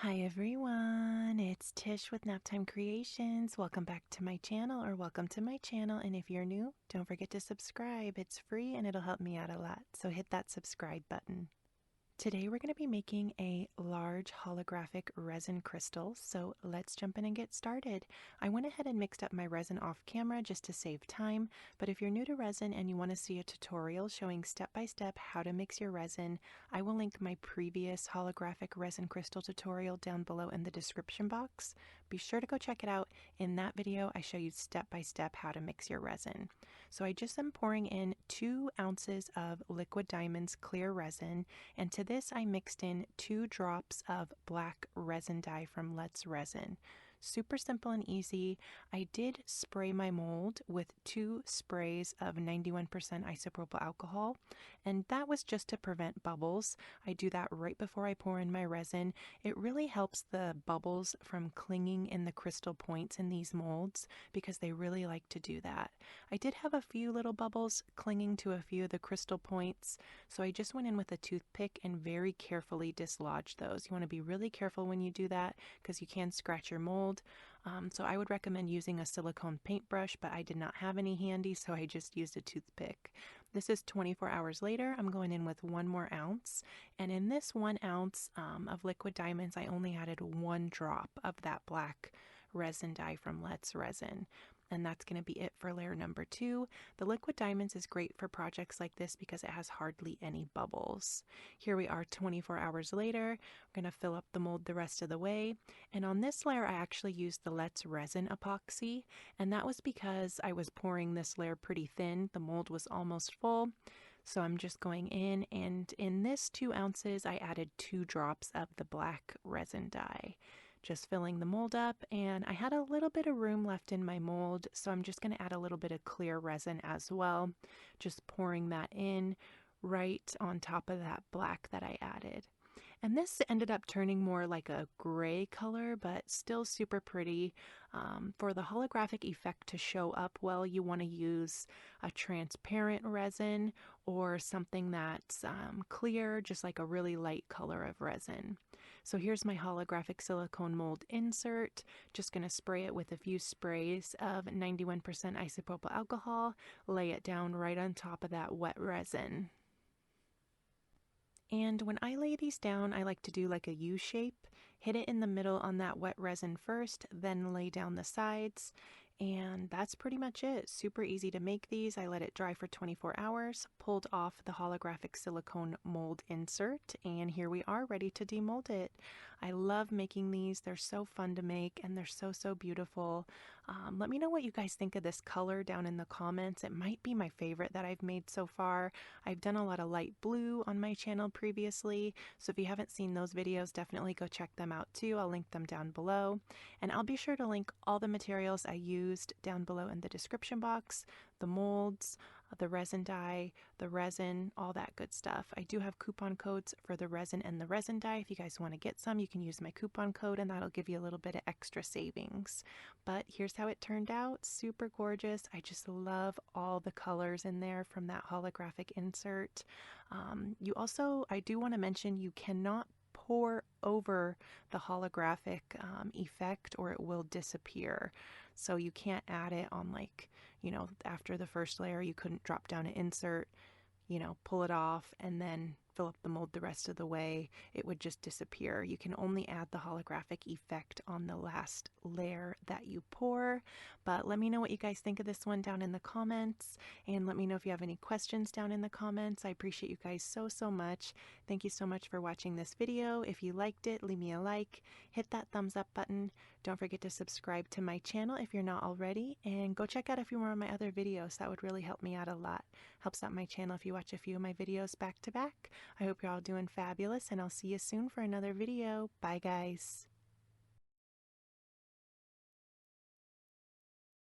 Hi everyone, it's Tish with Naptime Creations. Welcome back to my channel, or welcome to my channel. And if you're new, don't forget to subscribe. It's free and it'll help me out a lot. So hit that subscribe button. Today we're going to be making a large holographic resin crystal, so let's jump in and get started. I went ahead and mixed up my resin off camera just to save time, but if you're new to resin and you want to see a tutorial showing step-by-step how to mix your resin, I will link my previous holographic resin crystal tutorial down below in the description box. Be sure to go check it out. In that video I show you step-by-step how to mix your resin. So I just am pouring in 2 ounces of liquid diamonds clear resin, and to this I mixed in 2 drops of black resin dye from S RESIN. Super simple and easy. I did spray my mold with 2 sprays of 91% isopropyl alcohol, and that was just to prevent bubbles. I do that right before I pour in my resin. It really helps the bubbles from clinging in the crystal points in these molds because they really like to do that. I did have a few little bubbles clinging to a few of the crystal points, so I just went in with a toothpick and very carefully dislodged those. You want to be really careful when you do that because you can scratch your mold. So I would recommend using a silicone paintbrush, but I did not have any handy, so I just used a toothpick. This is 24 hours later. I'm going in with 1 more ounce, and in this 1 ounce of liquid diamonds, I only added 1 drop of that black resin dye from S RESIN. And that's going to be it for layer number 2. The liquid diamonds is great for projects like this because it has hardly any bubbles. Here we are 24 hours later. I'm going to fill up the mold the rest of the way. And on this layer, I actually used the S RESIN epoxy. And that was because I was pouring this layer pretty thin. The mold was almost full. So I'm just going in, and in this 2 ounces, I added 2 drops of the black resin dye. Just filling the mold up, and I had a little bit of room left in my mold, so I'm just going to add a little bit of clear resin as well. Just pouring that in right on top of that black that I added. And this ended up turning more like a gray color, but still super pretty. For the holographic effect to show up well, you want to use a transparent resin or something that's clear, just like a really light color of resin. So here's my holographic silicone mold insert. Just going to spray it with a few sprays of 91% isopropyl alcohol, lay it down right on top of that wet resin. And when I lay these down, I like to do like a U shape, hit it in the middle on that wet resin first, then lay down the sides. And that's pretty much it. Super easy to make these. I let it dry for 24 hours, pulled off the holographic silicone mold insert, and here we are ready to demold it. I love making these. They're so fun to make, and they're so beautiful. Let me know what you guys think of this color down in the comments. It might be my favorite that I've made so far. I've done a lot of light blue on my channel previously, so if you haven't seen those videos, definitely go check them out too. I'll link them down below, and I'll be sure to link all the materials I used down below in the description box, the molds, the resin dye, the resin, all that good stuff. I do have coupon codes for the resin and the resin dye. If you guys want to get some, you can use my coupon code and that'll give you a little bit of extra savings. But here's how it turned out. Super gorgeous. I just love all the colors in there from that holographic insert. I do want to mention you cannot pour over the holographic effect or it will disappear. So you can't add it on, like, after the first layer, you couldn't drop down an insert, pull it off and then fill up the mold the rest of the way. It would just disappear. You can only add the holographic effect on the last layer that you pour. But let me know what you guys think of this one down in the comments, and let me know if you have any questions down in the comments. I appreciate you guys so much. Thank you so much for watching this video. If you liked it, leave me a like, hit that thumbs up button. Don't forget to subscribe to my channel if you're not already, and go check out a few more of my other videos. That would really help me out a lot. Helps out my channel if you watch a few of my videos back to back. I hope you're all doing fabulous, and I'll see you soon for another video. Bye, guys.